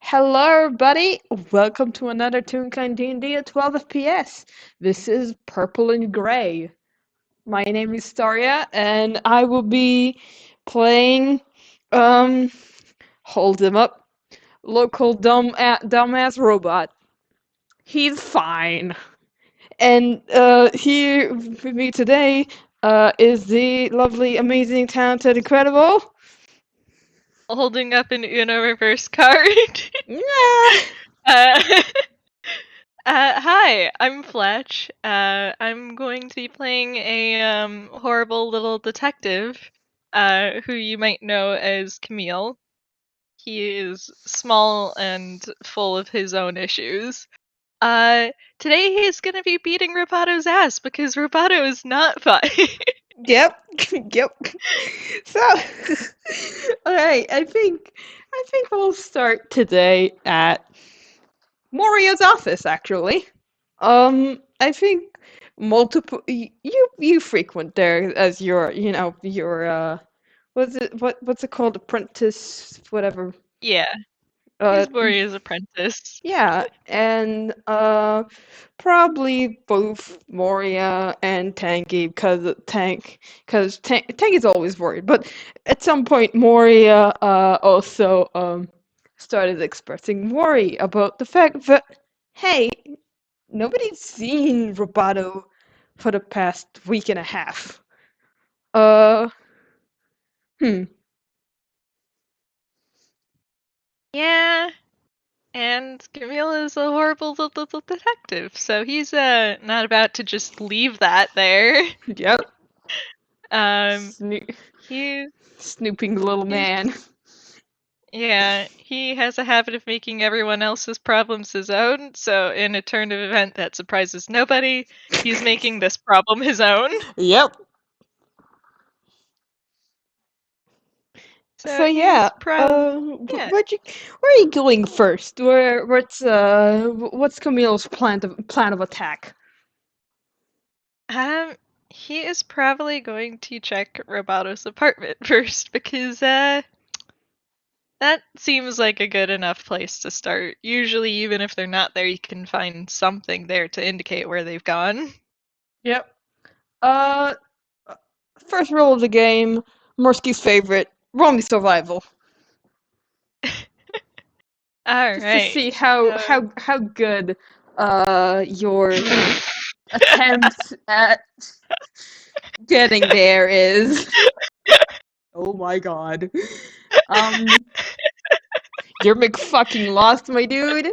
Hello, everybody. Welcome to another Toonkind D&D at 12 FPS. This is Purple and Gray. My name is Staria, and I will be playing, um, hold him up, local dumbass robot. He's fine. And, here with me today, is the lovely, amazing, talented, incredible... Holding up an Uno reverse card. Yeah. uh, Hi, I'm Fletch. I'm going to be playing a horrible little detective who you might know as Camille. He is small and full of his own issues. Uh, Today he's gonna be beating Roboto's ass because Roboto is not fine. Yep, yep. So, alright, I think we'll start today at Moria's office, actually. I think you frequent there as your what's it called, apprentice, whatever. Yeah, Uh, he's Moria's apprentice. yeah, and probably both Moria and Tanky, because Tank is always worried. But at some point, Moria also started expressing worry about the fact that, hey, nobody's seen Roboto for the past week and a half. Uh, hmm. Yeah, and Camille is a horrible little detective, so he's not about to just leave that there. Yep. Um, Snoo- he Snooping little he's man. yeah, he has a habit of making everyone else's problems his own. So in a turn of event that surprises nobody, he's making this problem his own. Yep. So So yeah, he's yeah. where are you going first? What's Camille's plan of attack? Um, he is probably going to check Roboto's apartment first because that seems like a good enough place to start. Usually, even if they're not there, you can find something there to indicate where they've gone. Yep. Uh, First rule of the game, Morsky's favorite, roll me survival, All just to right. see how good your attempt at getting there is. Oh my god. Um, you're McFucking lost, my dude.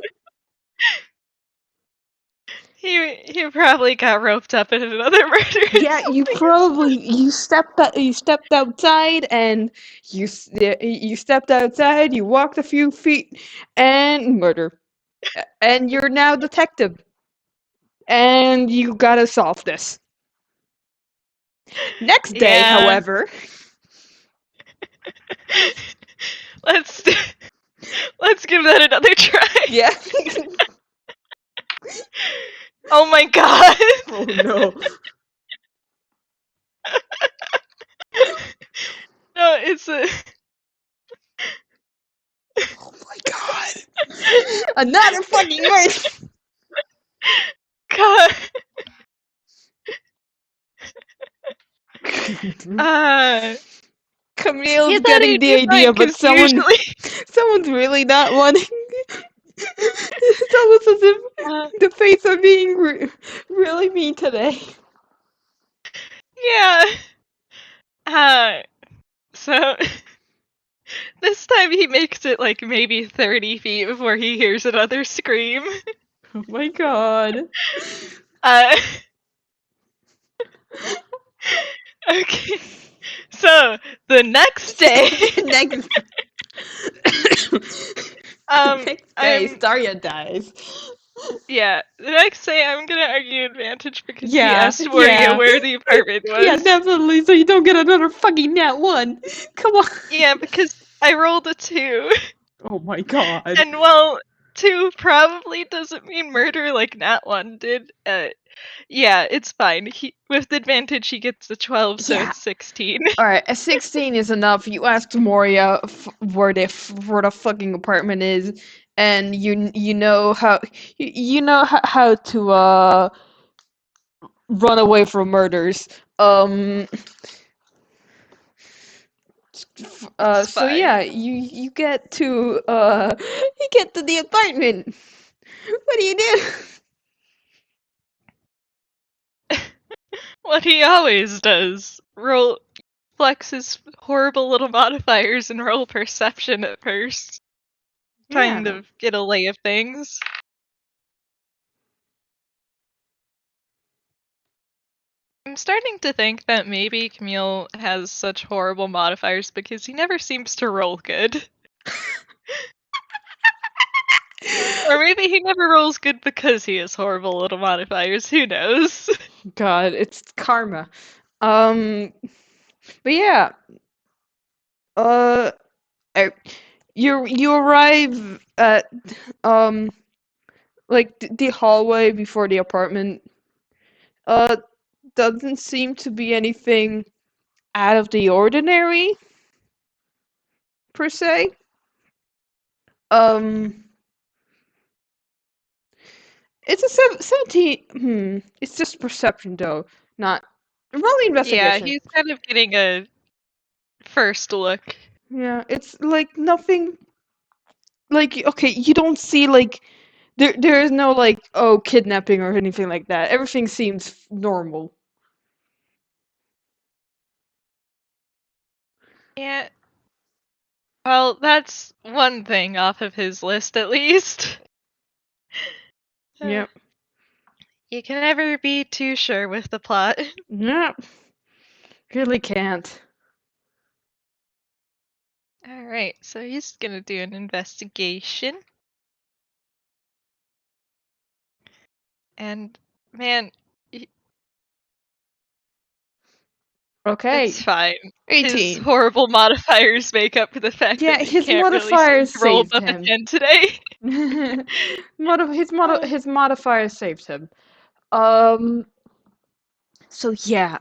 He probably got roped up in another murder. Yeah, you stepped outside and you stepped outside. You walked a few feet and murder, and you're now detective, and you gotta solve this. Next day, Yeah. however, let's let's give that another try. yeah. Oh my god. Oh no. No, it's a Oh my god. Another fucking murder. god. Uh, Camille's he thought getting he'd the be fine idea, but because usually, someone's really not wanting. It's almost as if uh, the fates are being really mean today. yeah. Uh, so this time he makes it like maybe 30 feet before he hears another scream. Oh my god. Uh, okay. So the next day, Next, um, next day, I'm Staria dies. yeah. The next day, I'm gonna argue advantage because he Yeah, asked Moria yeah. where the apartment Yeah, was. definitely, so you don't get another fucking nat one. Come on. Yeah, because I rolled a 2, Oh my god. and well, 2 probably doesn't mean murder like Nat 1 did. Yeah, it's fine. With advantage, he gets a 12, so Yeah. it's 16. Alright, a 16 is enough. You ask Moria where the fucking apartment is, and you know how to run away from murders. Um It's so yeah, fine. you get to you get to the apartment. What do you do? What he always does. Flex his horrible little modifiers and roll perception at first. Kind Yeah. of get a lay of things. I'm starting to think that maybe Camille has such horrible modifiers because he never seems to roll good. Or maybe he never rolls good because he has horrible little modifiers, who knows? God, it's karma. Um but yeah, uh I- you arrive at um like the hallway before the apartment. Uh doesn't seem to be anything out of the ordinary per se. Um it's a 17. It's just perception though, not really Yeah, investigation. he's kind of getting a first look. Yeah, it's like nothing like okay, you don't see like there is no like oh kidnapping or anything like that. Everything seems normal. Yeah, well, that's one thing off of his list at least. Uh, Yep. you can never be too sure with the plot. Yep. Really can't. Alright, so he's gonna do an investigation. And, man, it's Okay. fine. His 18. horrible modifiers make up for the fact Yeah, that we his can't really seem modifiers to roll saved above a him. 10 today. His modifier saved him. Um so yeah.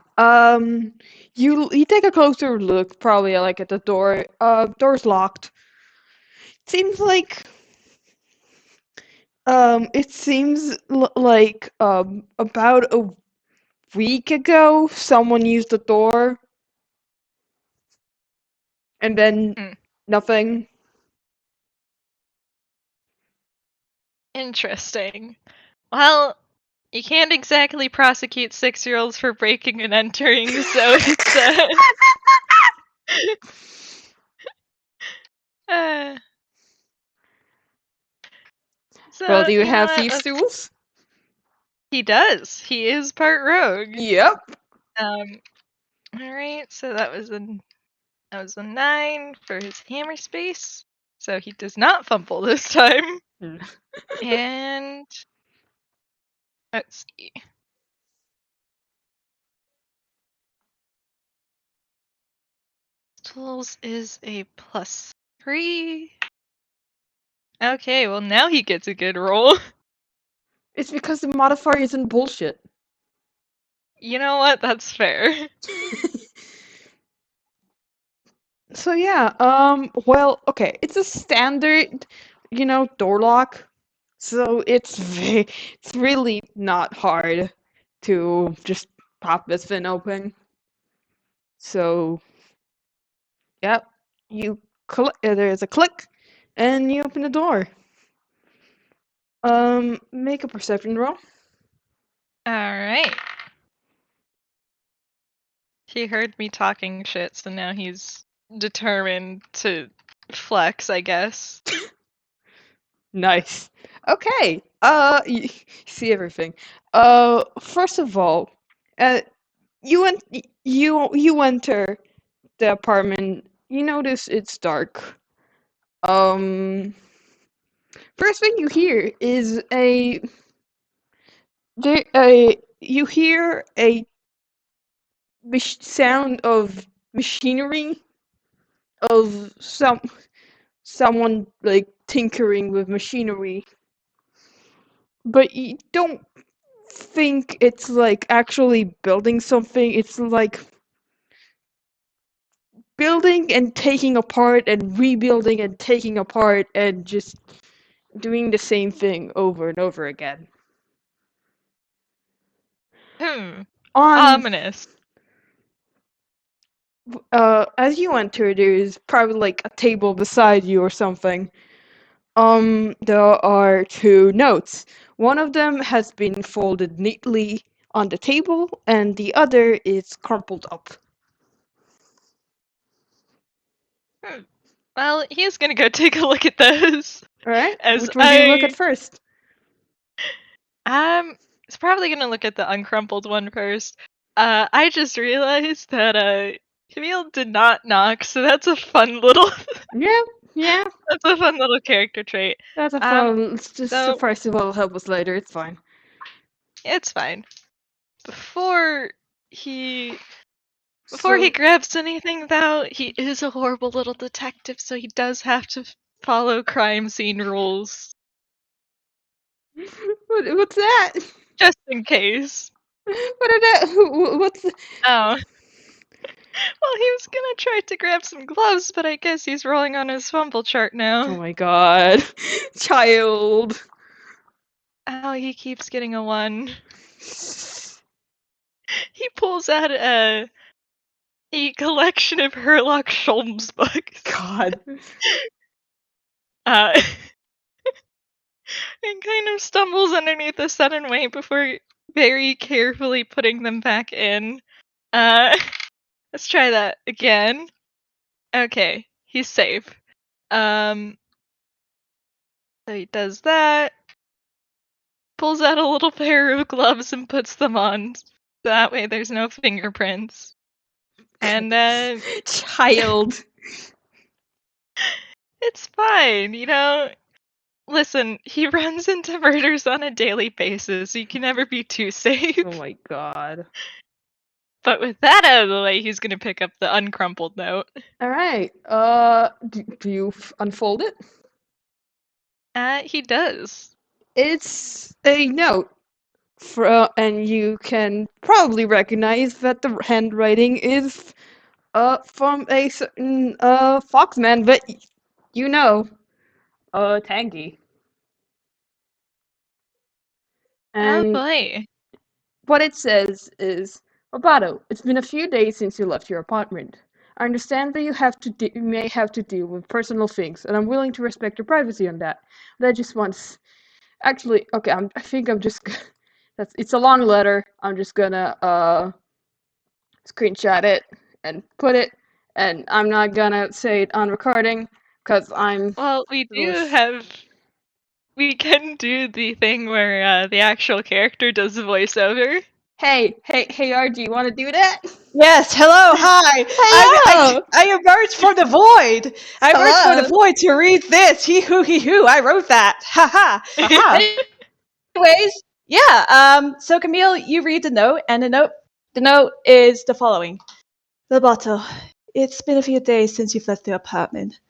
You take a closer look probably like at the door. Door's locked. Seems like it seems like about a week ago someone used the door and then Hmm, nothing. interesting. Well, you can't exactly prosecute 6-year-olds for breaking and entering, so it's, uh, Well, so, do you you know have what, thieves tools? he does. He is part rogue. Yep. Um, alright, so that was a 9 for his hammer space. So he does not fumble this time. And let's see. Tools is a +3. Okay, well now he gets a good roll. It's because the modifier isn't bullshit. You know what? That's fair. So yeah, well, okay, it's a standard, door lock. So it's really not hard to just pop this thing open. So, yep, there's a click, and you open the door. Make a perception roll. Alright. He heard me talking shit, so now he's determined to flex, I guess. Nice. Okay. You see everything. First of all, uh, you enter the apartment. You notice it's dark. Um, First thing you hear is you hear a sound of machinery of some someone like tinkering with machinery, but you don't think it's like actually building something. It's like building and taking apart and rebuilding and taking apart and just doing the same thing over and over again. On Ominous. as you enter, there's probably like a table beside you or something. There are two notes. One of them has been folded neatly on the table, and the other is crumpled up. Well, he's gonna go take a look at those. Alright, As which one do you look at first? It's probably gonna look at the uncrumpled one first. I just realized that Camille did not knock, so that's a fun little Yeah, that's a fun little character trait. that's a fun. It's just So surprisingly will help us later. It's fine. it's fine. Before he So, grabs anything, though, he is a horrible little detective, so he does have to follow crime scene rules. what's that? Just in case. What are that? What's the... Oh. Well, he was gonna try to grab some gloves, but I guess he's rolling on his fumble chart now. Oh my god. Child. Oh, he keeps getting a 1. He pulls out a collection of Herlock Sholmes books. God. And kind of stumbles underneath the sudden weight before very carefully putting them back in. Let's try that again. Okay, he's safe. So he does that. Pulls out a little pair of gloves and puts them on. That way there's no fingerprints. And then Child. it's fine, you know? Listen, he runs into murders on a daily basis, so you can never be too safe. Oh my god. But with that out of the way, he's gonna pick up the uncrumpled note. Alright, do you unfold it? He does. It's a note. And you can probably recognize that the handwriting is from a certain foxman, but you know, Tangy. Oh And boy. what it says is, Roboto, it's been a few days since you left your apartment. I understand that you may have to deal with personal things, and I'm willing to respect your privacy on that. But I just want, actually, okay, I think I'm just, it's a long letter. I'm just gonna screenshot it and put it, and I'm not gonna say it on recording because I'm. Well, we can do the thing where the actual character does the voiceover. Hey, RG, you want to do that? Yes, hello, hi. Hello. I emerged from the void. I emerged from the Hello. void to read this. He hoo. I wrote that. Ha ha. Anyways, yeah. So Camille, you read the note, and the note is the following: Roboto, it's been a few days since you've left the apartment.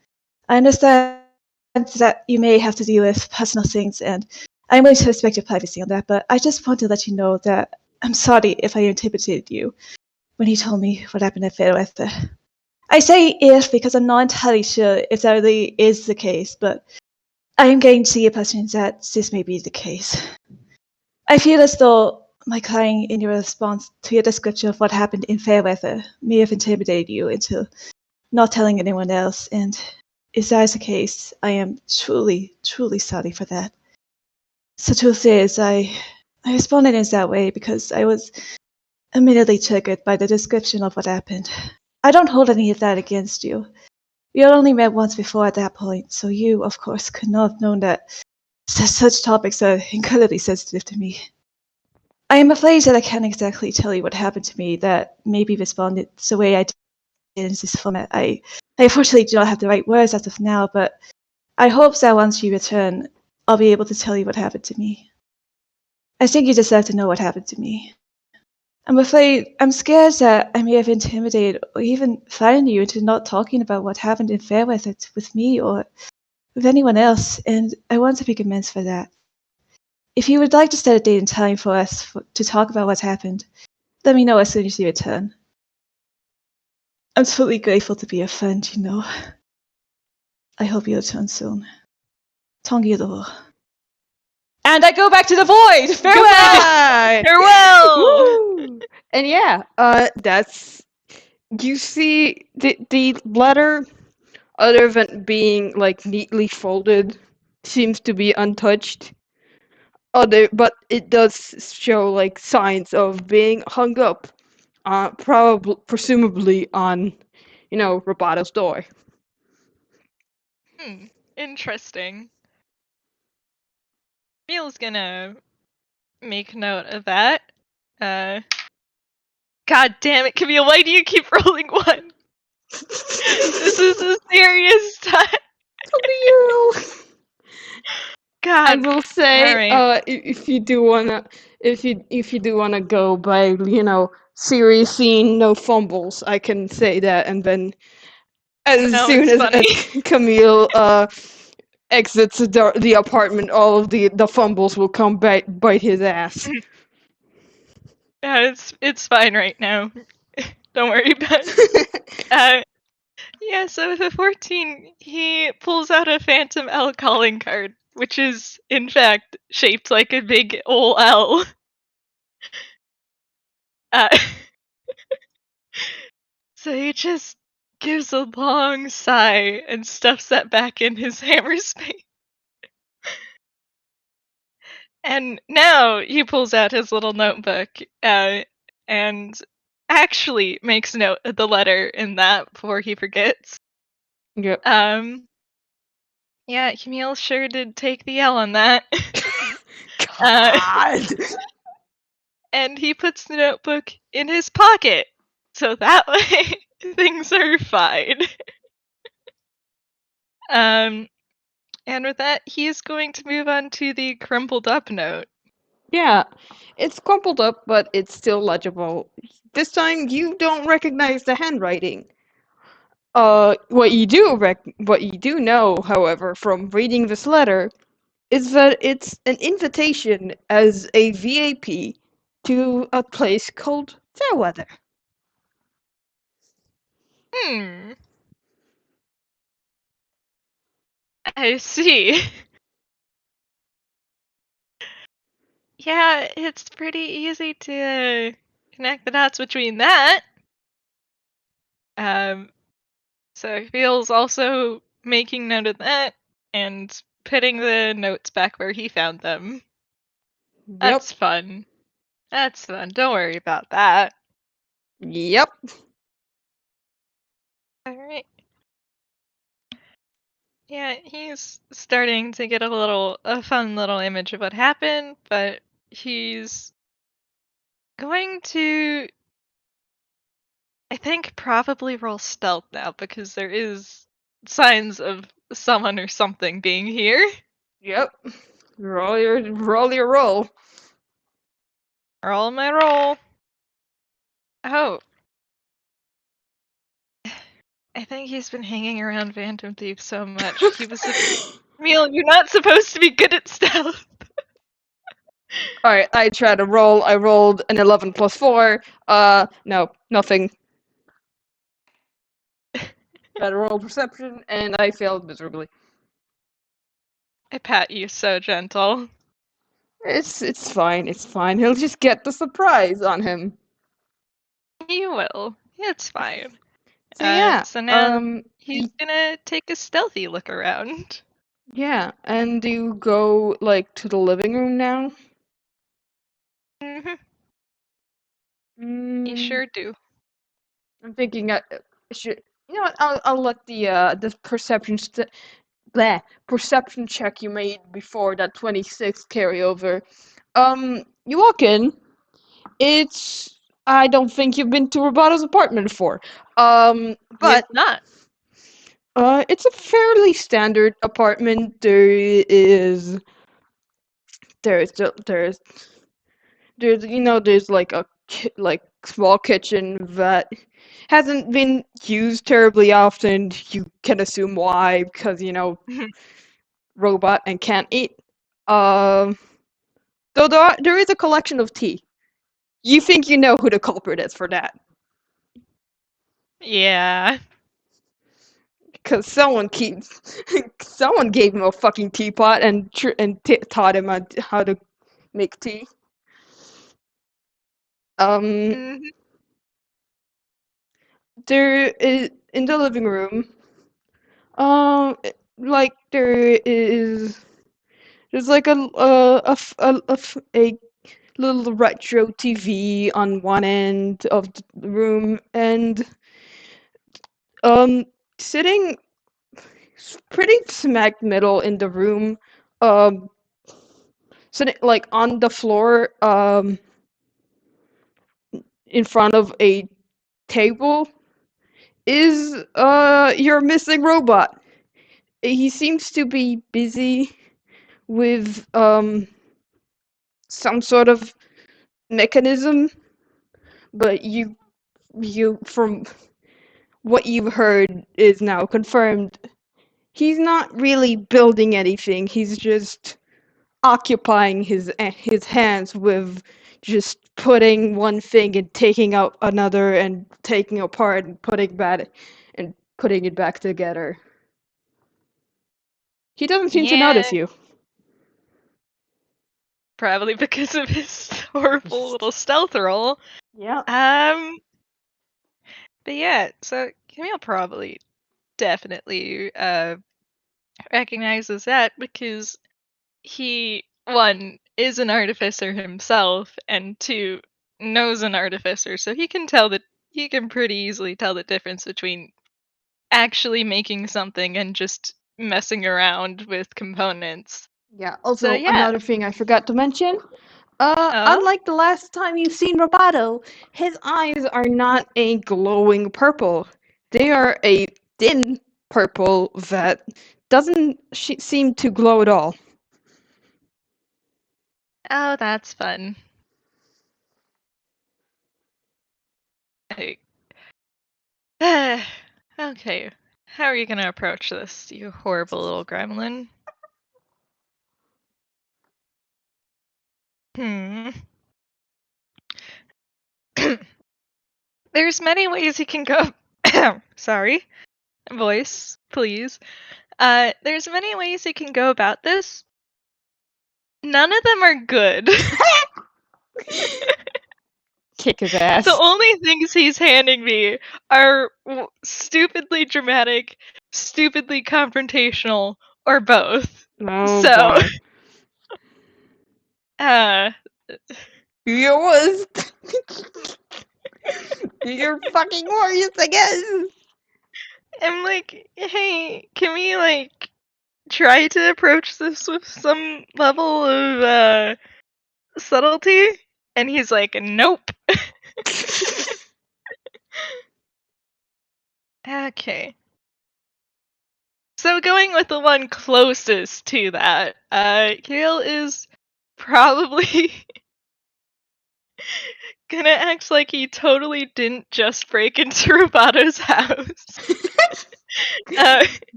I understand that you may have to deal with personal things, and I'm willing to respect your privacy on that. But I just want to let you know that I'm sorry if I intimidated you when he told me what happened at Faireweather. I say if because I'm not entirely sure if that really is the case, but I am getting to the impression that this may be the case. I feel as though my crying in your response to your description of what happened in Faireweather may have intimidated you into not telling anyone else, and if that is the case, I am truly, truly sorry for that. The truth is, I responded in that way because I was immediately triggered by the description of what happened. I don't hold any of that against you. We had only met once before at that point, so you, of course, could not have known that such topics are incredibly sensitive to me. I am afraid that I can't exactly tell you what happened to me that maybe responded the way I did in this format. I unfortunately do not have the right words as of now, but I hope that once you return, I'll be able to tell you what happened to me. I think you deserve to know what happened to me. I'm afraid I'm scared that I may have intimidated or even frightened you into not talking about what happened in Fairweather with me or with anyone else, and I want to make amends for that. If you would like to set a date and time for us to talk about what happened, let me know as soon as you return. I'm truly grateful to be a friend, you know. I hope you return soon. Tongiro. And I go back to the void! Farewell! Goodbye! Farewell! Woo! And yeah, that's you see the letter, other than being like neatly folded, seems to be untouched. But it does show like signs of being hung up, presumably on, Roboto's door. Interesting. Camille's gonna make note of that. God damn it, Camille, why do you keep rolling one? This is a serious time. Camille. God. I will say, Alright. if you do wanna go by, series scene, no fumbles, I can say that, and then as No, soon it's as funny. Camille exits the apartment, all of the fumbles will come bite his ass. Yeah, it's fine right now. Don't worry about it. Yeah, so with a 14, he pulls out a Phantom L calling card, which is, in fact, shaped like a big ol' L. So he just gives a long sigh and stuffs that back in his hammer space. And now he pulls out his little notebook and actually makes note of the letter in that before he forgets. Yep. Yeah, Camille sure did take the L on that. God. And he puts the notebook in his pocket, so that way things are fine. And with that, he is going to move on to the crumpled up note. Yeah, it's crumpled up, but it's still legible. This time, you don't recognize the handwriting. What you do know, however, from reading this letter, is that it's an invitation as a VAP to a place called Fairweather. I see. Yeah, it's pretty easy to connect the dots between that. So Feel's also making note of that and putting the notes back where he found them. Yep. That's fun. That's fun. Don't worry about that. Yep. Alright. Yeah, he's starting to get a fun little image of what happened, but he's going to, I think, probably roll stealth now because there is signs of someone or something being here. Yep. Roll your roll. Roll my roll. Oh. I think he's been hanging around Phantom Thief so much. He was Emil, you're not supposed to be good at stealth. Alright, I tried to roll. I rolled an 11 plus 4. No, nothing. Tried to roll perception, and I failed miserably. I pat you so gentle. It's fine. It's fine. He'll just get the surprise on him. You will. It's fine. So yeah. So now he's gonna take a stealthy look around. Yeah, and do you go like to the living room now? Mm-hmm. Mm, You sure do. I'm thinking I should. You know what? I'll let the perception check you made before that 26 carry over. You walk in. I don't think you've been to Roboto's apartment before. But It's not. It's a fairly standard apartment. There's there's like a small kitchen that hasn't been used terribly often. You can assume why, because robot and can't eat. Um, though there is a collection of tea. You think you know who the culprit is for that? Yeah. Because someone gave him a fucking teapot and taught him how to make tea. Mhm. There is in the living room. Like there's like a little retro TV on one end of the room, and sitting pretty smack middle in the room, um, sitting like on the floor, in front of a table is your missing robot. He seems to be busy with some sort of mechanism, but you from what you've heard is now confirmed. He's not really building anything. He's just occupying his hands with just putting one thing and taking out another and taking apart and putting it back together. He doesn't seem to Yeah, notice you. probably because of his horrible little stealth roll. Yeah. But yeah, so Camille probably definitely recognizes that because he, one, is an artificer himself, and two, knows an artificer, so he can pretty easily tell the difference between actually making something and just messing around with components. Yeah. So Also, yeah. another thing I forgot to mention. Oh? Unlike the last time you've seen Roboto, his eyes are not a glowing purple. They are a thin purple that doesn't seem to glow at all. Oh, that's fun. Okay. How are you gonna approach this, you horrible little gremlin? Hmm. There's many ways you can go. Sorry. Voice, please. There's many ways you can go about this. None of them are good. Kick his ass. The only things he's handing me are stupidly dramatic, stupidly confrontational, or both. Oh So, boy. You was. You're fucking warriors, I guess. I'm like, hey, can we like try to approach this with some level of subtlety? And he's like, nope. Okay. So going with the one closest to that, Kale is probably gonna act like he totally didn't just break into Roboto's house.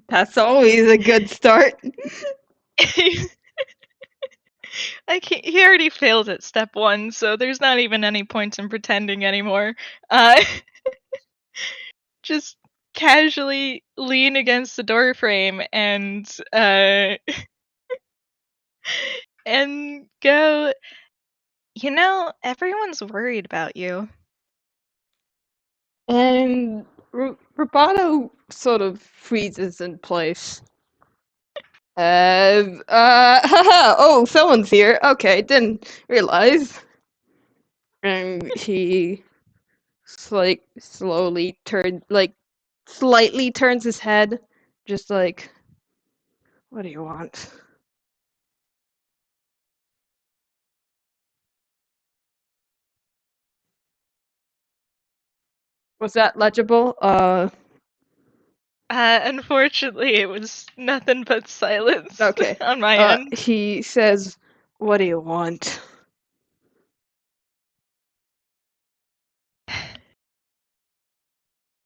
That's always a good start. He already failed at step 1, so there's not even any point in pretending anymore. Just casually lean against the door frame and and go, everyone's worried about you. And Roboto sort of freezes in place. Oh, someone's here. Okay, didn't realize. And he slightly turns his head, just like, what do you want? Was that legible? Unfortunately, it was nothing but silence Okay. on my end. He says, what do you want?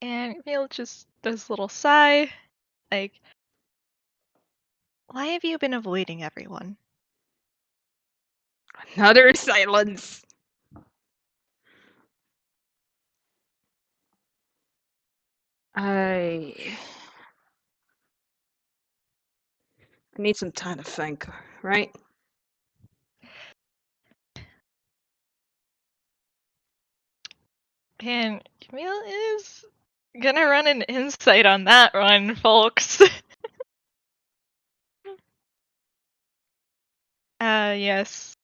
And Camille just does a little sigh, like, why have you been avoiding everyone? Another silence. I need some time to think, right? And Camille is gonna run an insight on that one, folks. Yes.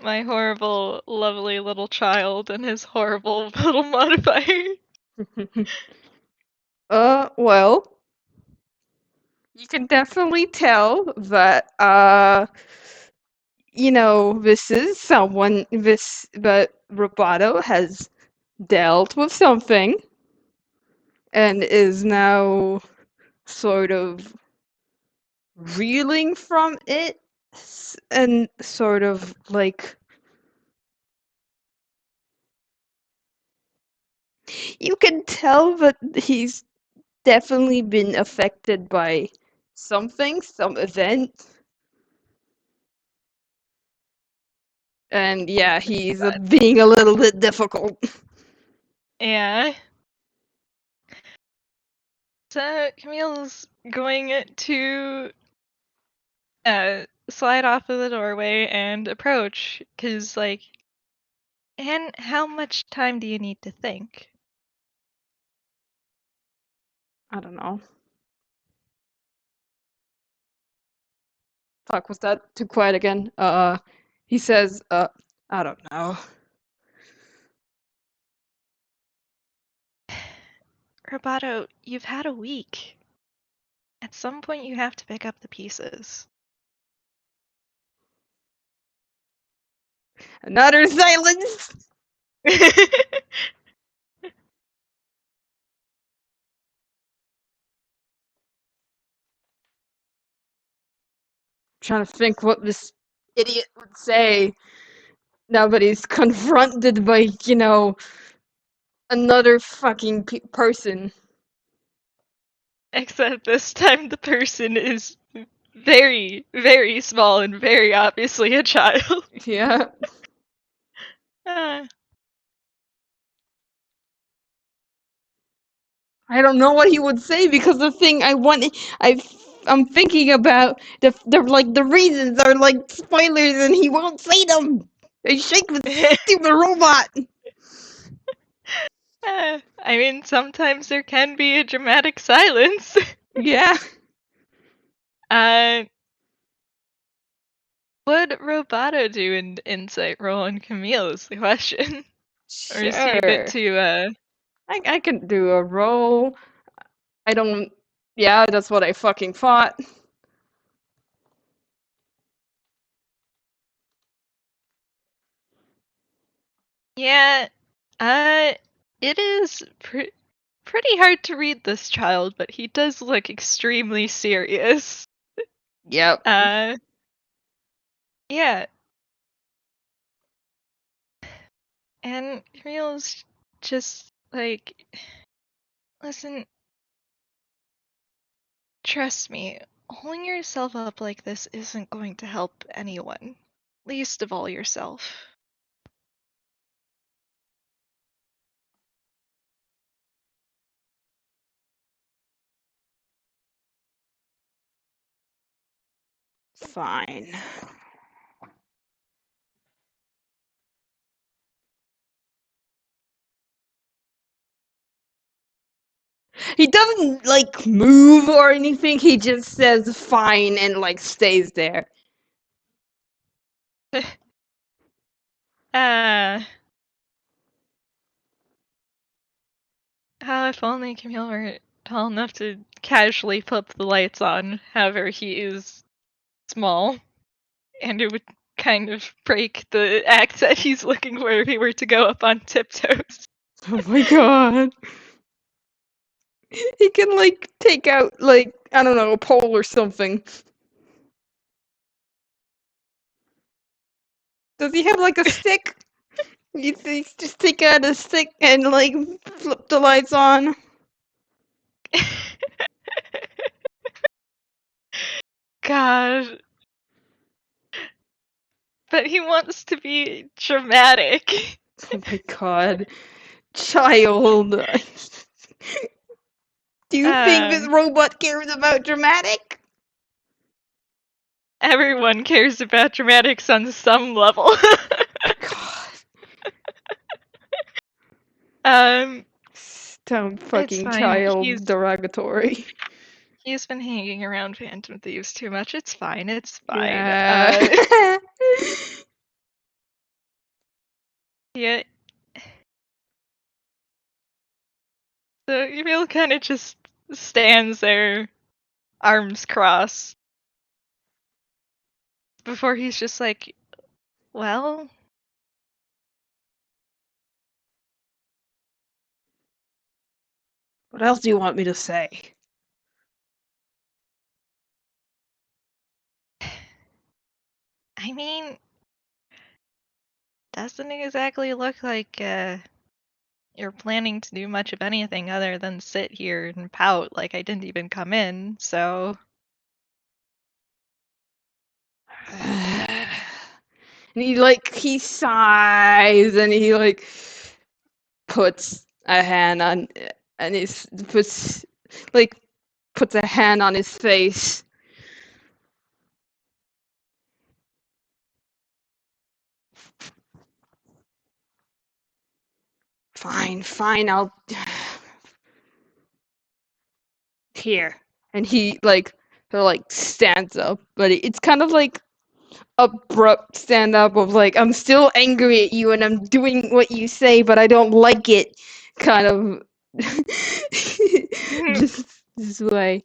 My horrible, lovely little child and his horrible little modifier. Well, you can definitely tell that, this is someone, but Roboto has dealt with something and is now sort of reeling from it and sort of like you can tell that he's definitely been affected by something, some event. And yeah, he's being a little bit difficult. Yeah. So Camille's going to slide off of the doorway and approach, because, like, and how much time do you need to think? I don't know. Fuck, was that too quiet again? He says, I don't know. Roboto, you've had a week. At some point you have to pick up the pieces. Another silence! Trying to think what this idiot would say now that he's confronted by, another fucking person. Except this time the person is very, very small and very obviously a child. Yeah. Ah. I don't know what he would say because the thing I'm thinking about the reasons are like spoilers and he won't say them. They shake with stupid robot. I mean, sometimes there can be a dramatic silence. Yeah. Would Roboto do an insight roll on Camille is the question. Or is he a bit too, I can do a roll. I don't. Yeah, that's what I fucking thought. Yeah, it is pretty hard to read this child, but he does look extremely serious. Yep. Yeah. And Camille's just like, listen, trust me, holding yourself up like this isn't going to help anyone, least of all yourself. Fine. He doesn't like move or anything. He just says fine and like stays there. If only Camille were tall enough to casually flip the lights on. However, he is small, and it would kind of break the act that he's looking for if he were to go up on tiptoes. Oh my god. He can like take out like I don't know a pole or something. Does he have like a stick? You just take out a stick and like flip the lights on. God. But he wants to be dramatic. Oh my god. Child. Do you think this robot cares about dramatic? Everyone cares about dramatics on some level. God. Stone It's fucking fine. child derogatory. He's been hanging around Phantom Thieves too much. It's fine. It's fine. Yeah. Yeah. So Emil kind of just stands there, arms crossed, before he's just like, well, What else do you want me to say? I mean, doesn't exactly look like you're planning to do much of anything other than sit here and pout like I didn't even come in, so. And he sighs and he puts a hand on and puts a hand on his face. Fine, I'll here. And he stands up, but it's kind of like abrupt stand up of I'm still angry at you and I'm doing what you say, but I don't like it kind of just this way.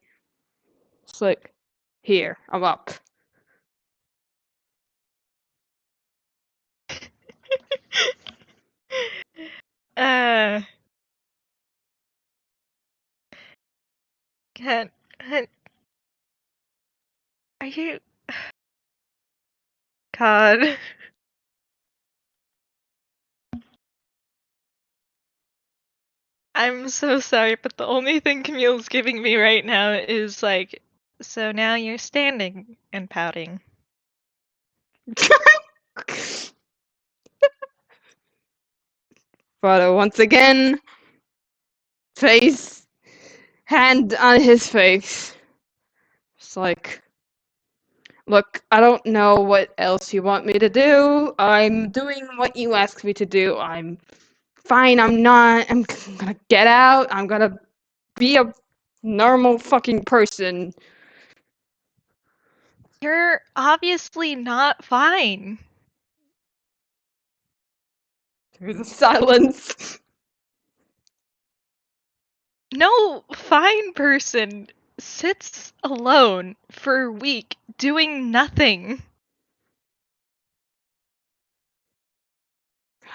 It's like, here, I'm up. Can't. Are you. God. I'm so sorry, but the only thing Camille's giving me right now is so now you're standing and pouting. But once again, hand on his face. It's like, look, I don't know what else you want me to do. I'm doing what you asked me to do. I'm fine. I'm gonna get out. I'm gonna be a normal fucking person. You're obviously not fine. Through the silence. No fine person sits alone for a week doing nothing.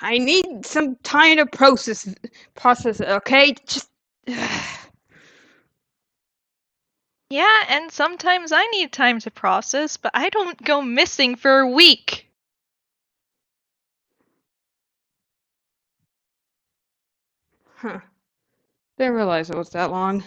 I need some time to process it, okay? Just Yeah, and sometimes I need time to process, but I don't go missing for a week. Huh. Didn't realize it was that long.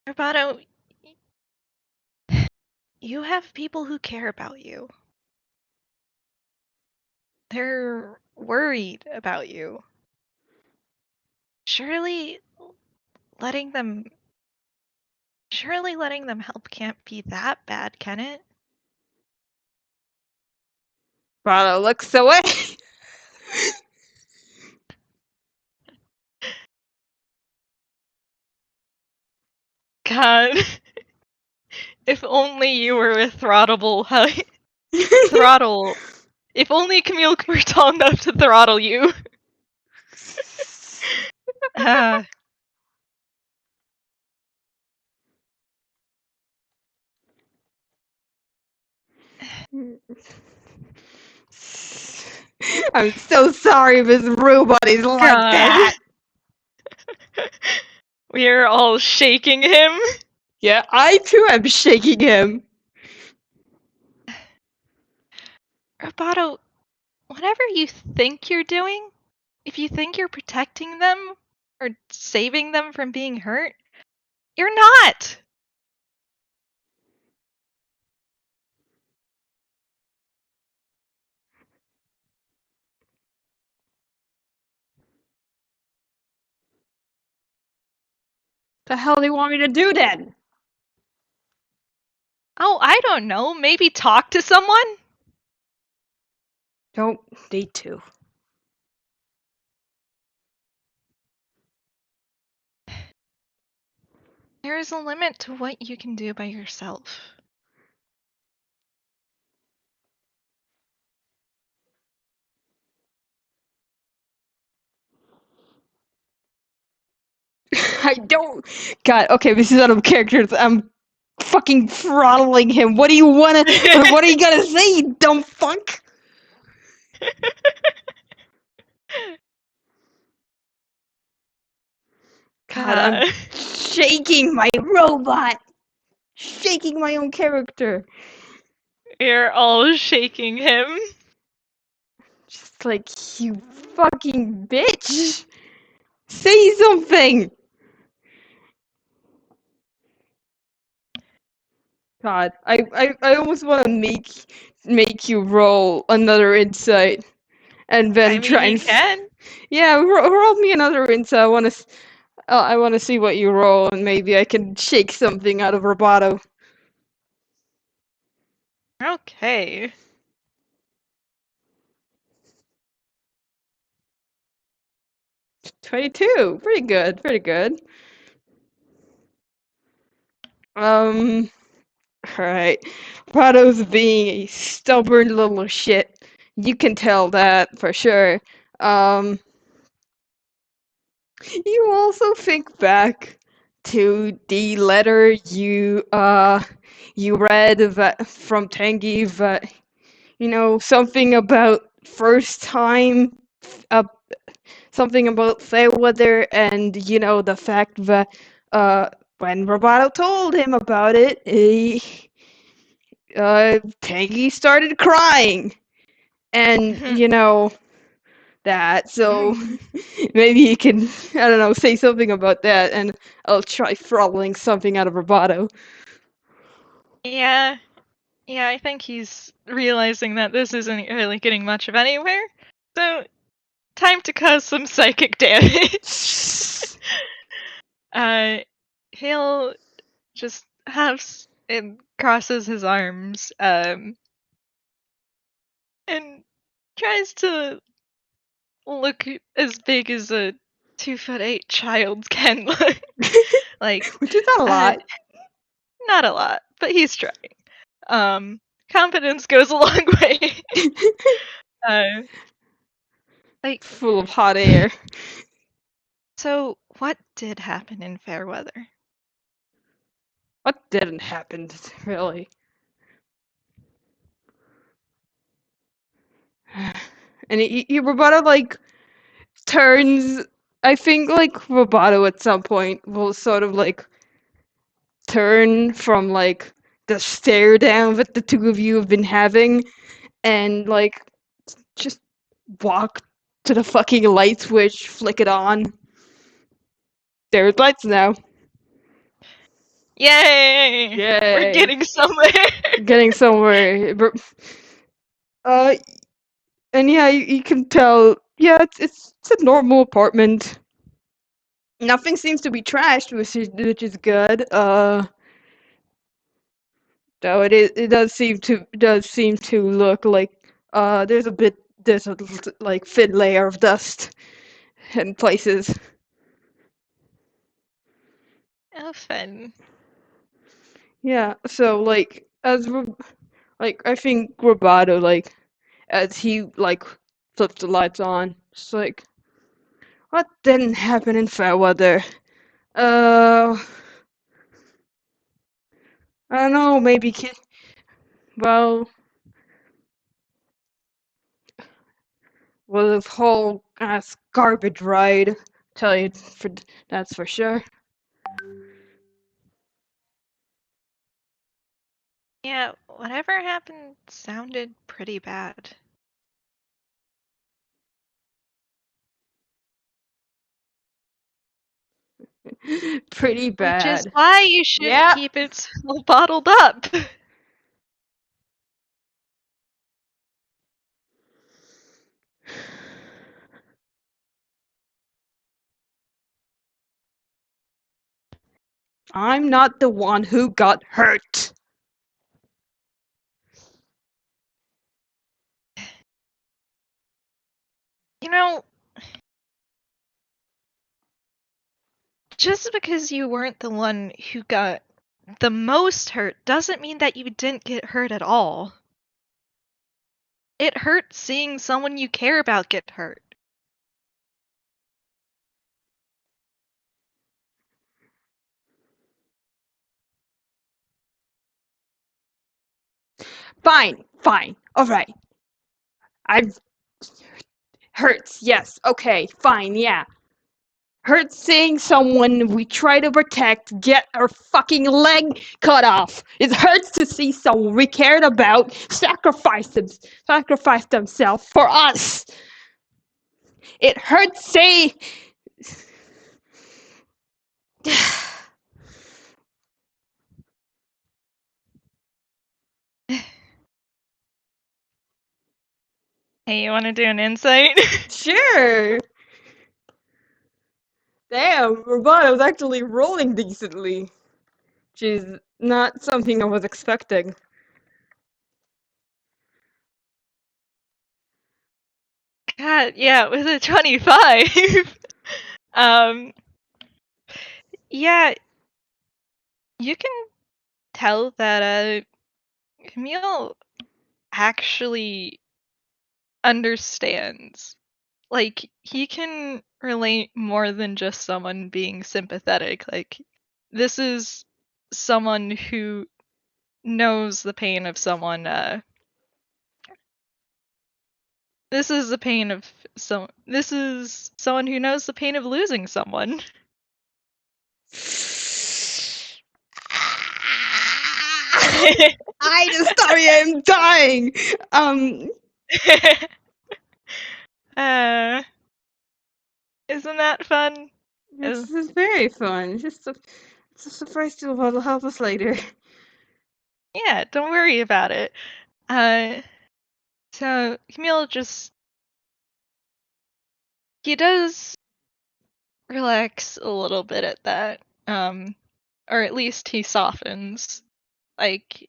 Roboto, you have people who care about you. They're worried about you. Surely letting them help can't be that bad, can it? Brother looks away. God. If only you were a throttable throttle. If only Camille were tall enough to throttle you. I'm so sorry if his robot is like that. We are all shaking him. Yeah, I too am shaking him. Roboto, whatever you think you're doing, if you think you're protecting them or saving them from being hurt, you're not! The hell do you want me to do then? Oh, I don't know. Maybe talk to someone? Don't need to. There is a limit to what you can do by yourself. I don't. God, okay, this is out of character. I'm fucking throttling him. What do you wanna? What are you gonna say, you dumb fuck? God, I'm shaking my robot. Shaking my own character. You're all shaking him. Just like, you fucking bitch. Say something. God, I almost want to make you roll another insight, and then I mean, try you and can. yeah, roll me another insight. I want to see what you roll, and maybe I can shake something out of Roboto. Okay. $22, pretty good, pretty good. All right, Roboto's being a stubborn little shit. You can tell that for sure. You also think back to the letter you read that from Tangy, that something about first time, uh, something about Faireweather, and the fact that when Roboto told him about it, Tangy started crying, and that. So maybe you can, I don't know, say something about that, and I'll try throttling something out of Roboto. Yeah. Yeah, I think he's realizing that this isn't really getting much of anywhere. So, time to cause some psychic damage. He'll just and crosses his arms, and tries to look as big as a 2'8" child can look. Like, Which is not a lot. not a lot, but he's trying. Confidence goes a long way. Full of hot air. So, what did happen in Faireweather? What didn't happen, really? And Roboto, like, turns. I think, like, Roboto at some point will sort of, like, turn from, like, the stare down that the two of you have been having, and, like, just walk to the fucking light switch, flick it on. There's lights now. Yay! Yay! We're getting somewhere. Getting somewhere. And yeah, you can tell. Yeah, it's a normal apartment. Nothing seems to be trashed, which is good. Though it does seem to look like there's a like thin layer of dust in places. Oh, fun. Yeah, so like I think Roboto, like, as he like flips the lights on, it's like, what didn't happen in Fairweather? Uh, I don't know, maybe well, the whole ass garbage ride. Tell you that's for sure. Yeah, whatever happened sounded pretty bad. Pretty bad. Which is why you should Yep. keep it so bottled up. I'm not the one who got hurt. You know, just because you weren't the one who got the most hurt doesn't mean that you didn't get hurt at all. It hurts seeing someone you care about get hurt. Fine, alright. I've... Hurts, yes, okay, fine, yeah. Hurts seeing someone we try to protect get our fucking leg cut off. It hurts to see someone we cared about sacrifice themselves for us. It hurts seeing... Hey, you want to do an insight? Sure. Damn, Roboto's actually rolling decently. Which is not something I was expecting. God, yeah, with a 25. Yeah, you can tell that Camille actually understands. Like, he can relate more than just someone being sympathetic. Like, this is someone who knows the pain of someone, this is the pain of this is someone who knows the pain of losing someone. I just sorry I'm dying. Isn't that fun? This is very fun. It's a surprise to will help us later. Yeah, don't worry about it. So Camille he does relax a little bit at that. Or at least he softens. Like,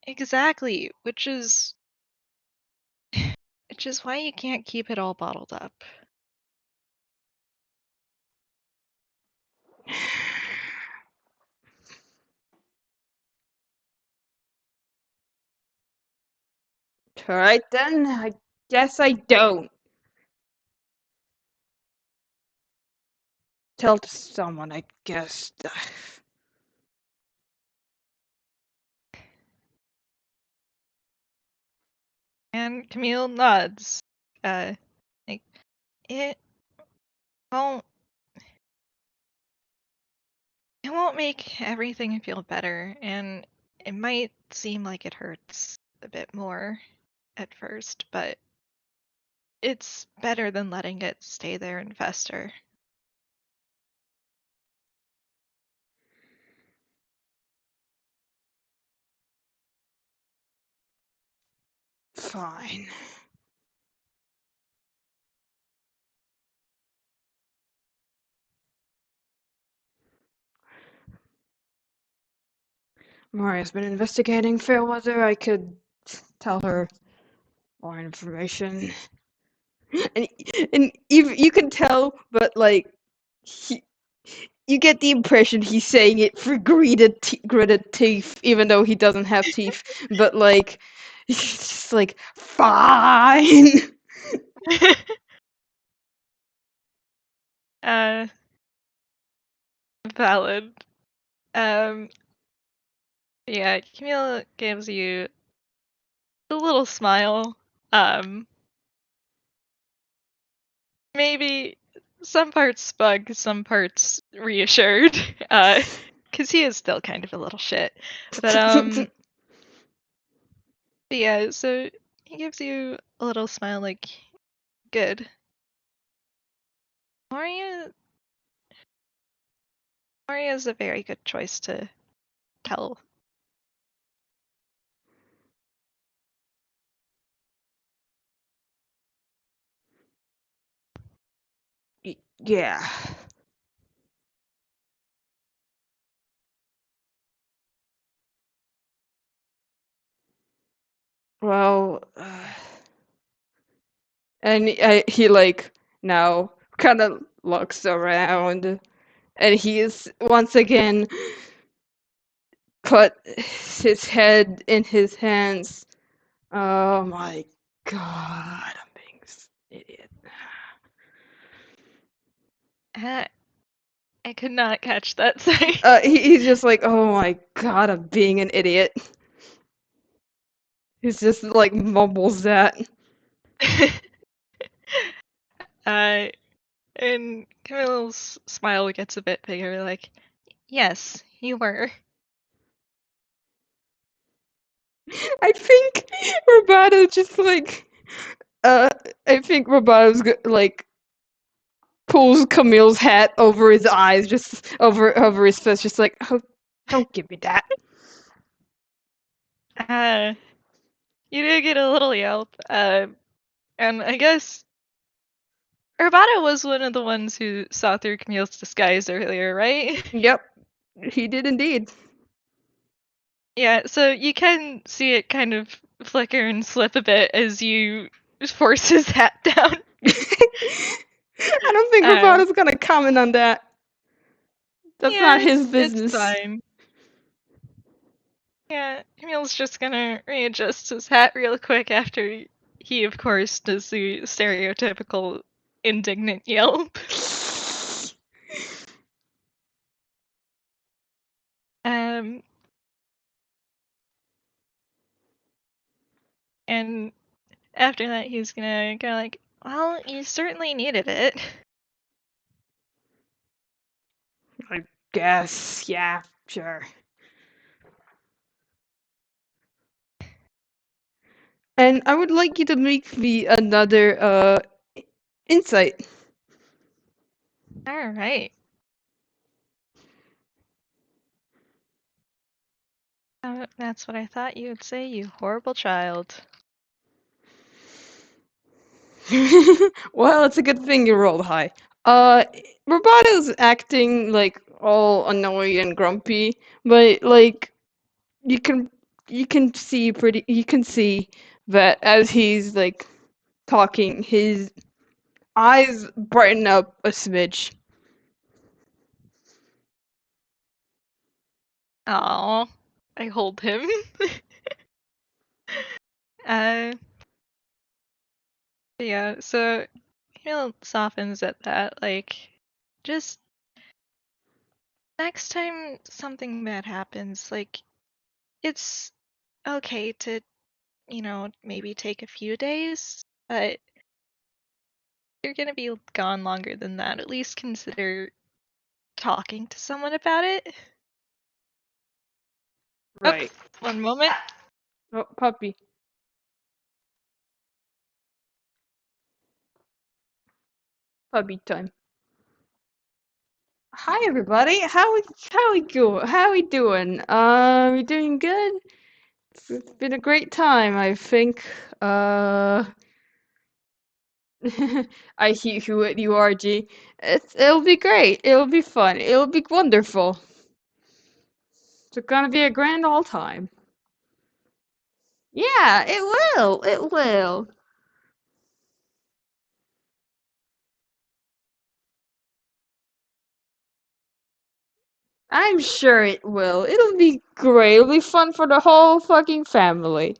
exactly, which is why you can't keep it all bottled up. Alright then, I guess I don't. Tell to someone, I guess. And Camille nods. Like, it won't make everything feel better, and it might seem like it hurts a bit more at first, but it's better than letting it stay there and fester. Fine. Moria's been investigating Faireweather. I could tell her more information. And even you can tell, but like, you get the impression he's saying it through gritted teeth, even though he doesn't have teeth. But like, he's just like, fine. Valid. Yeah, Camille gives you a little smile. Maybe some parts smug, some parts reassured. Because he is still kind of a little shit. But But yeah, so he gives you a little smile like, good. Moria is a very good choice to tell. Yeah. Well, and he like now kind of looks around, and he's once again put his head in his hands. Oh my god, I'm being an idiot. I could not catch that. Sorry. He's just like, oh my god, I'm being an idiot. He's just like mumbles that. And Camille's smile gets a bit bigger, like, yes, you were. I think Roboto just like, I think Roboto's like pulls Camille's hat over his eyes, just over his face, just like, oh, don't give me that. You did get a little yelp, and I guess Roboto was one of the ones who saw through Camille's disguise earlier, right? Yep, he did indeed. Yeah, so you can see it kind of flicker and slip a bit as you force his hat down. I don't think Roboto's gonna comment on that. That's Yeah, not his business. It's fine. Yeah, Camille's just gonna readjust his hat real quick after he, of course, does the stereotypical indignant yelp. And after that, he's gonna go like, well, you certainly needed it. I guess, yeah, sure. And I would like you to make me another insight. All right. That's what I thought you would say, you horrible child. Well, it's a good thing you rolled high. Roboto's acting like all annoyed and grumpy, but like you can you can see that as he's like talking, his eyes brighten up a smidge. Aw, I hold him. uh, yeah, so Camille softens at that, like, just next time something bad happens, like, it's okay to, maybe take a few days, but you're gonna be gone longer than that. At least consider talking to someone about it. Right. Oh, one moment. Oh, puppy. Puppy time. Hi everybody. How we doing? We doing good? It's been a great time, I think. I hear who you are, G. It'll be great. It'll be fun. It'll be wonderful. It's gonna be a grand old time. Yeah, it will. It will. I'm sure it will. It'll be great. It'll be fun for the whole fucking family.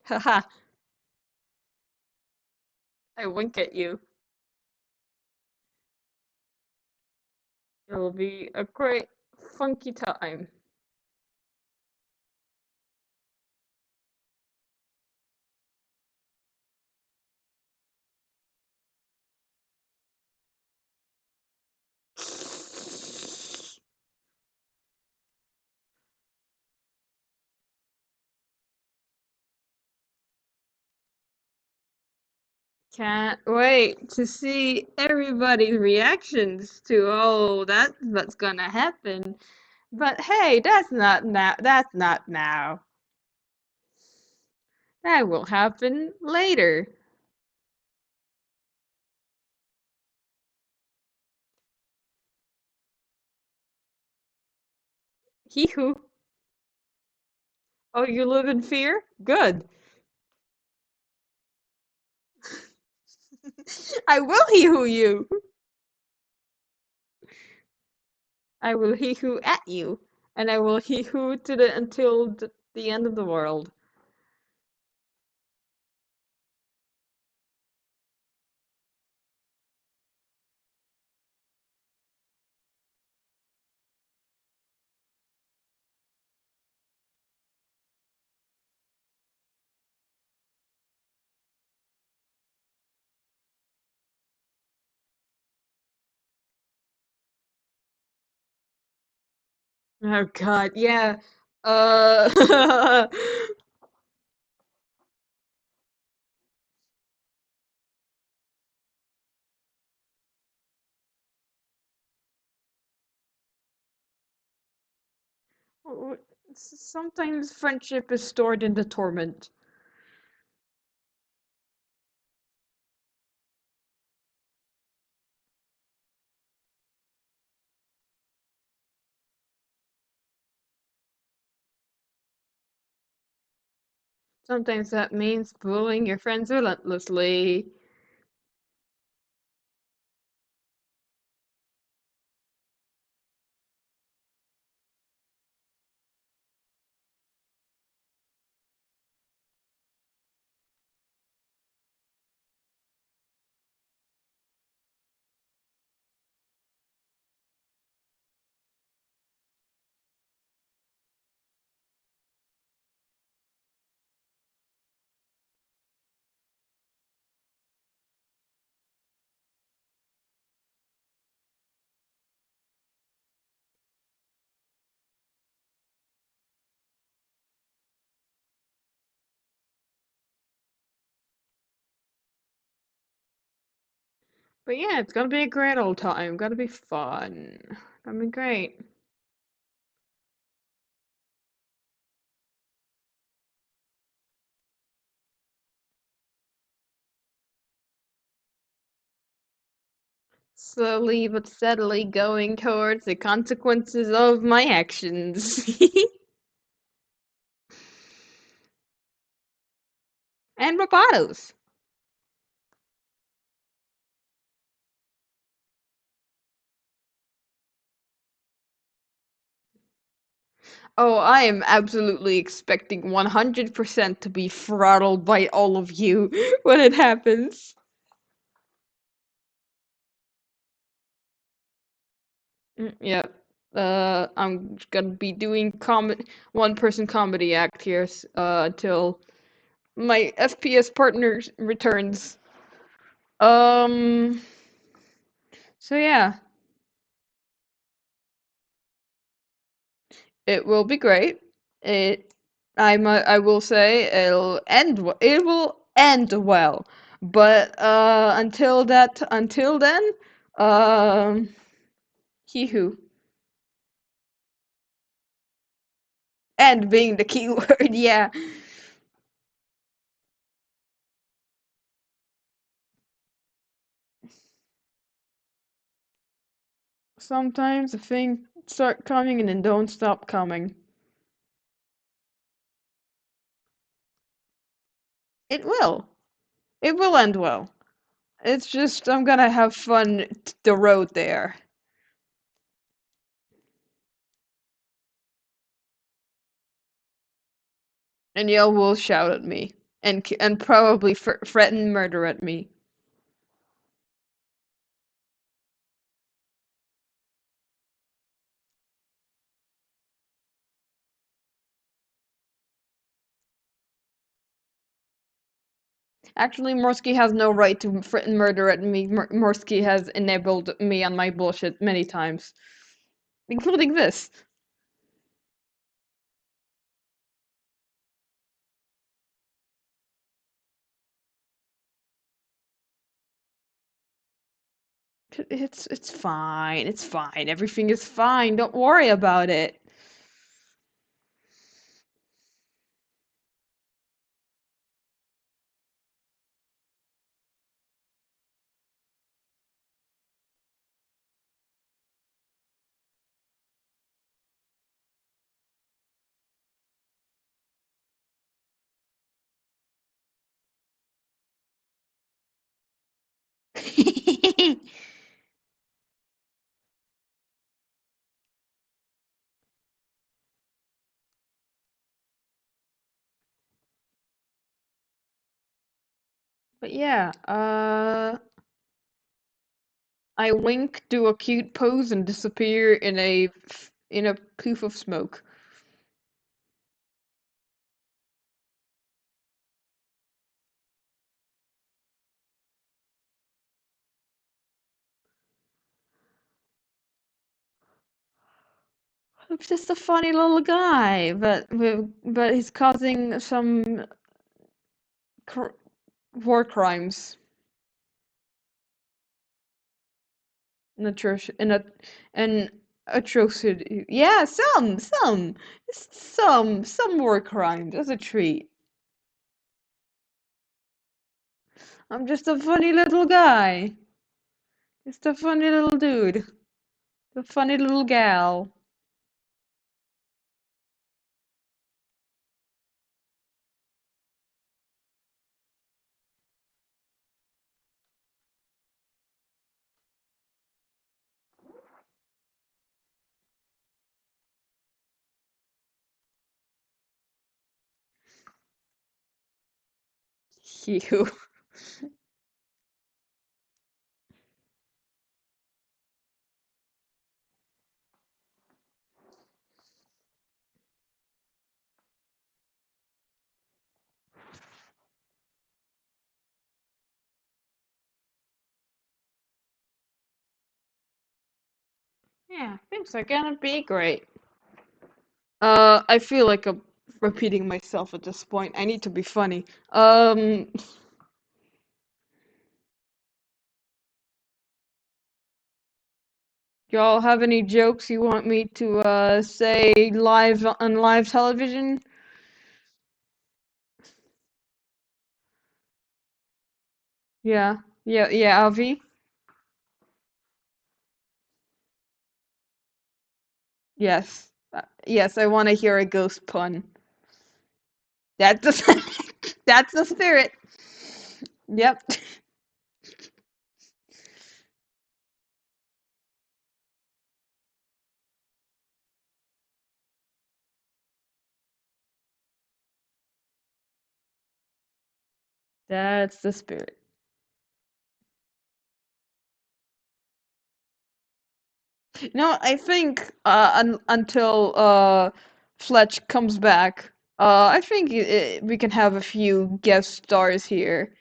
Haha. I wink at you. It'll be a great, funky time. Can't wait to see everybody's reactions to that's what's gonna happen. But hey, that's not now. That's not now. That will happen later. Hee hoo. Oh, you live in fear? Good. I will hee hoo you. I will hee hoo at you. And I will hee hoo to until the end of the world. Oh god, yeah. Uh Sometimes friendship is stored in the torment. Sometimes that means bullying your friends relentlessly. But yeah, it's gonna be a great old time. Gonna be fun. Gonna be great. Slowly but steadily going towards the consequences of my actions. And Robotos. Oh, I am absolutely expecting 100% to be throttled by all of you when it happens. Yep. I'm gonna be doing one-person comedy act here until my FPS partner returns. Um. So yeah, it will be great. It. I will say it will end well, but until then, um, he who and being the key word, yeah. Sometimes the things start coming and then don't stop coming. It will. It will end well. It's just I'm gonna have fun the road there. And y'all will shout at me and probably threaten murder at me. Actually, Morsky has no right to threaten murder at me. Morsky has enabled me on my bullshit many times, including this. It's fine. It's fine. Everything is fine. Don't worry about it. But yeah, I wink, do a cute pose, and disappear in a poof of smoke. I'm just a funny little guy, but he's causing some war crimes. An atrocity. Yeah, some war crimes as a treat. I'm just a funny little guy. Just a funny little dude. A funny little gal. You. Yeah, things are gonna be great. I feel like I'm repeating myself at this point. I need to be funny. Y'all have any jokes you want me to say live on live television? Yeah, Avi. Yes, yes. I want to hear a ghost pun. That's the that's the spirit. Yep. That's the spirit. No, I think until Fletch comes back, I think we can have a few guest stars here.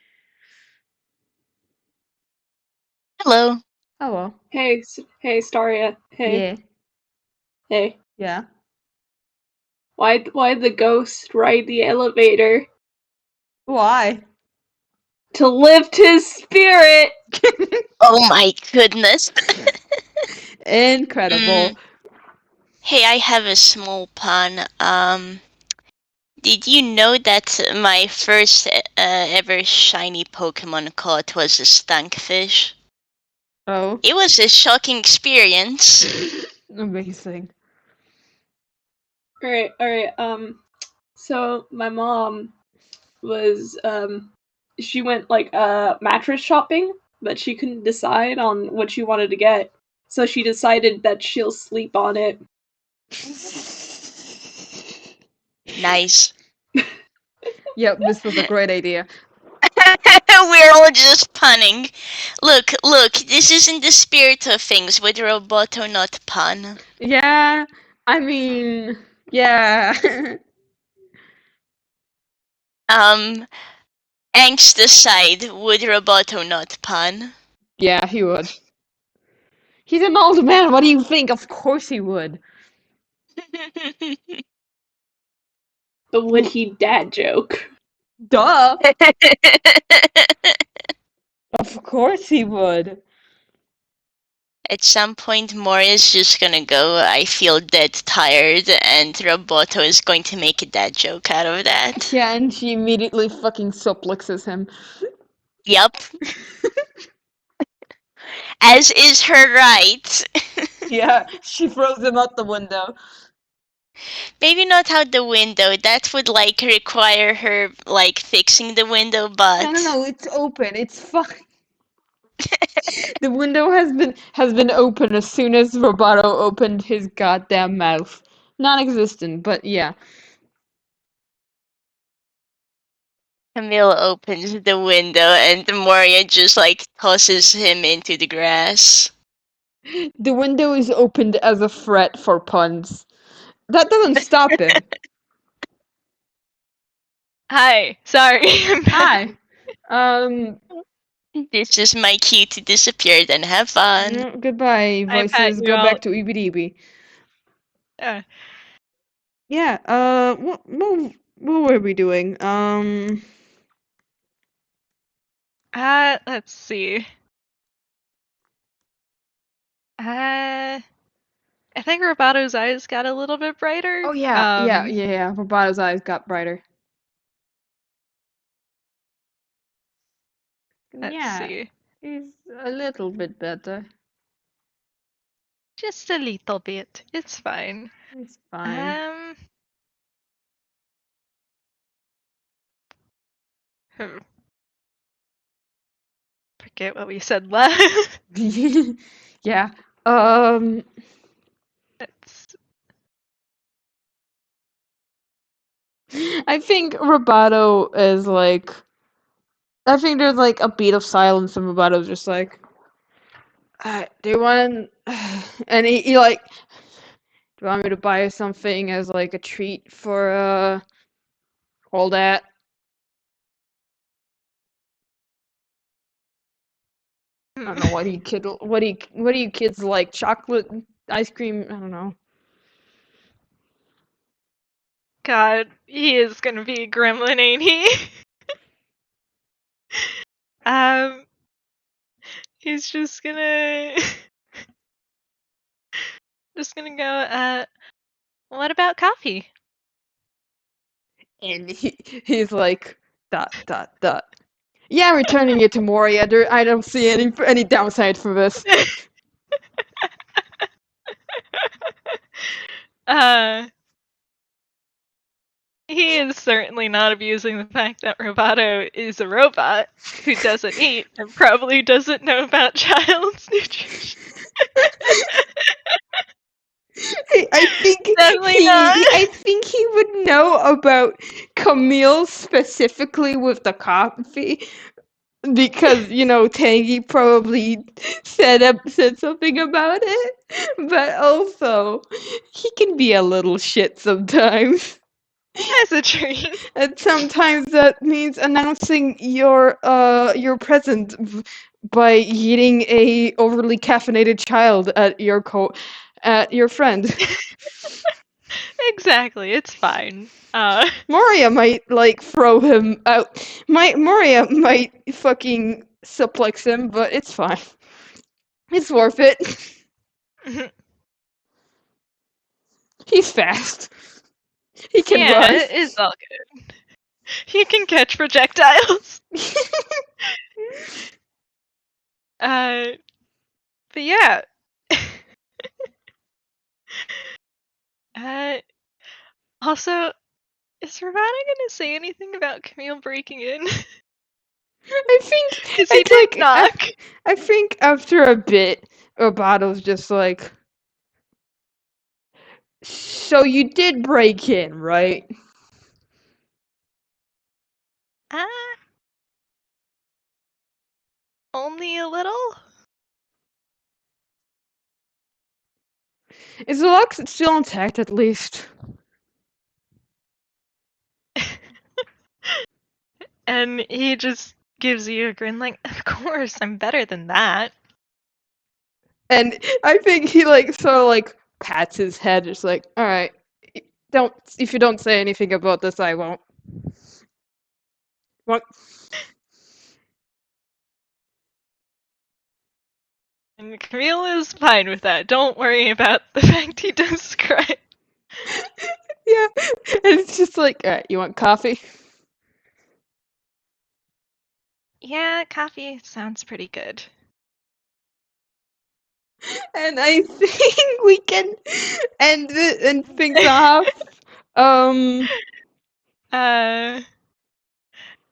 Hello. Oh well. Hey, hey, Staria. Hey, Yeah. hey. Yeah. Why'd the ghost ride the elevator? Why? To lift his spirit! Oh my goodness. Incredible. Hey, I have a small pun. Did you know that my first ever shiny Pokemon caught was a skunkfish? Oh. It was a shocking experience. Amazing. Alright, so my mom was, she went, like, mattress shopping, but she couldn't decide on what she wanted to get. So she decided that she'll sleep on it. Nice. Yep, this was a great idea. We're all just punning. Look, this isn't the spirit of things with Roboto not pun. Yeah, I mean, yeah. Angst aside, would Roboto not pun? Yeah, he would. He's an old man, what do you think? Of course he would. But would he dad joke? Duh! Of course he would. At some point, Moria's just gonna go, I feel dead tired, and Roboto is going to make a dad joke out of that. Yeah, and she immediately fucking suplexes him. Yup. As is her right. Yeah, she throws him out the window. Maybe not out the window. That would like require her like fixing the window, but No, it's open. It's fine. The window has been open as soon as Roboto opened his goddamn mouth. Non-existent, but yeah. Camille opens the window and Moria just like tosses him into the grass. The window is opened as a threat for puns. That doesn't stop him. Hi, sorry. I'm back. Hi. This is my cue to disappear, then have fun. Goodbye, I pat voices. you Go back out. to EBDB. Uh, Yeah, what were we doing? let's see. I think Roboto's eyes got a little bit brighter. Oh yeah. Roboto's eyes got brighter. Let's see. He's a little bit better. Just a little bit. It's fine. It's fine. Hmm. Forget what we said last. Yeah. It's I think Roboto is like. I think there's like a beat of silence, and Roboto's just like, "Do you want?" And he like, "Do you want me to buy you something as like a treat for all that?" I don't know what do you kids like? Chocolate, ice cream? I don't know. God, he is gonna be a gremlin, ain't he? He's just gonna go, what about coffee? And he's like, dot dot dot. Yeah, I'm returning it to Moria. I don't see any downside for this. He is certainly not abusing the fact that Roboto is a robot who doesn't eat and probably doesn't know about child's nutrition. I think Definitely not. I think he would know about Camille specifically with the coffee because Tangy probably said something about it, but also he can be a little shit sometimes. As a dream. And sometimes that means announcing your present by eating a overly caffeinated child at your friend. Exactly, it's fine. Moria might like throw him out. Moria might fucking suplex him, but it's fine. It's worth it. He's fast. He can yeah, run. it's all good. He can catch projectiles. But yeah. Also, is Ravana gonna say anything about Camille breaking in? I think Because he it's did like knock. I think after a bit, Robato's just like, so you did break in, right? Only a little? Is the lock still intact at least? And he just gives you a grin like, of course, I'm better than that. And I think he like sort of like pats his head, just like, all right, if you don't say anything about this, I won't. What? Camille is fine with that. Don't worry about the fact he does cry. Yeah, and it's just like, alright, you want coffee? Yeah, coffee sounds pretty good. And I think we can end things off.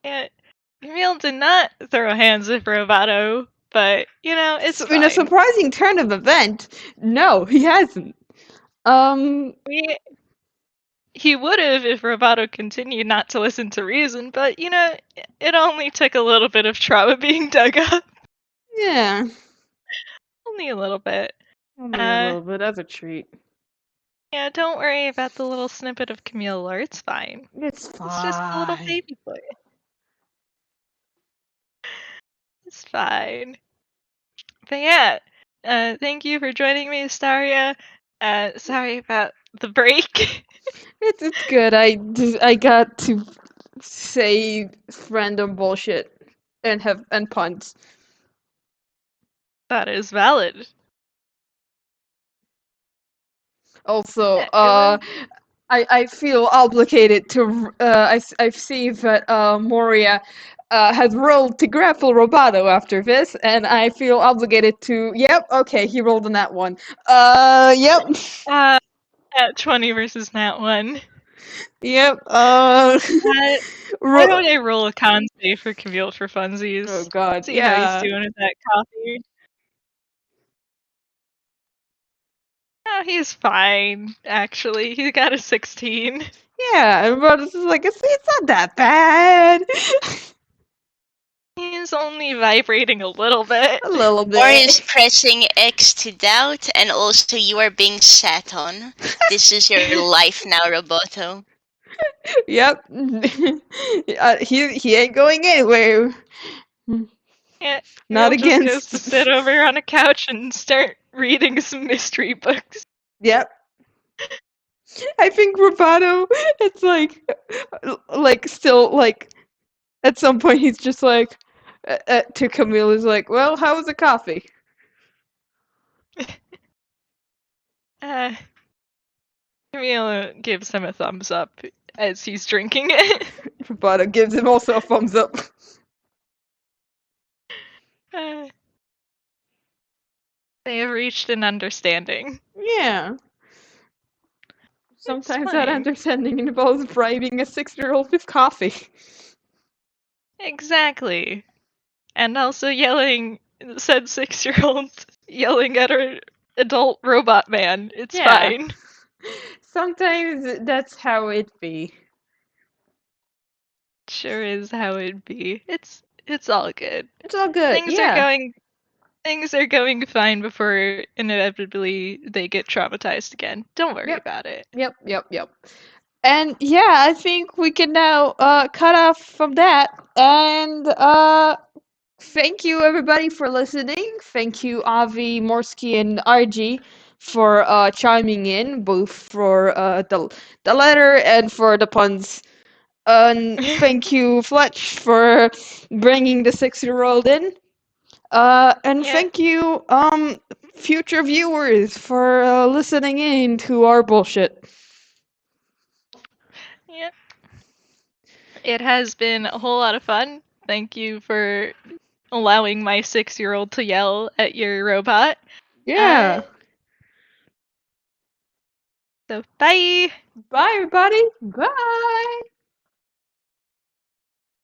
Yeah, Camille did not throw hands with Roboto, but it's in fine. a surprising turn of event, no, he hasn't. He would have if Roboto continued not to listen to reason, but it only took a little bit of trauma being dug up. Yeah, Only a little bit. only a little bit as a treat. Yeah, don't worry about the little snippet of Camille lore. It's fine. It's fine. It's just a little baby boy. It's fine. But yeah, thank you for joining me, Staria. Sorry about the break. It's good. I got to say random bullshit and puns. That is valid. Also, Yeah, I feel obligated to. I've seen that Moria has rolled to grapple Roboto after this, and I feel obligated to. Yep, okay, he rolled on that one. Yep. at 20 versus Nat 1. Yep. Why don't I roll a con save for Camille for funsies? Oh God. See how he's Yeah. doing with that coffee. Oh, he's fine, actually. He got a 16. Yeah, but it's just like it's not that bad. He's only vibrating a little bit. A little bit. Or is pressing X to doubt, and also you are being sat on. This is your life now, Roboto. Yep. He ain't going anywhere. Yeah, Not Camille against. just goes to sit over on a couch and start reading some mystery books. Yep. I think Roboto, it's like still like at some point he's just like to Camille is like, well, how was the coffee? Camille gives him a thumbs up as he's drinking it. Roboto gives him also a thumbs up. They have reached an understanding. Yeah. Sometimes that fine. understanding involves bribing a 6-year-old with coffee. Exactly. And also yelling, said 6-year-old yelling at her adult robot man. It's fine. Sometimes that's how it be. Sure is how it be. It's all good. It's all good. Things are going fine before inevitably they get traumatized again. Don't worry about it. Yep. And yeah, I think we can now cut off from that. And thank you everybody for listening. Thank you Avi, Morsky, and RG for chiming in, both for the letter and for the puns. And thank you Fletch for bringing the 6-year-old in. And thank you future viewers for listening in to our bullshit. Yeah. It has been a whole lot of fun. Thank you for allowing my 6-year-old to yell at your robot. Yeah. So bye. Bye everybody. Bye.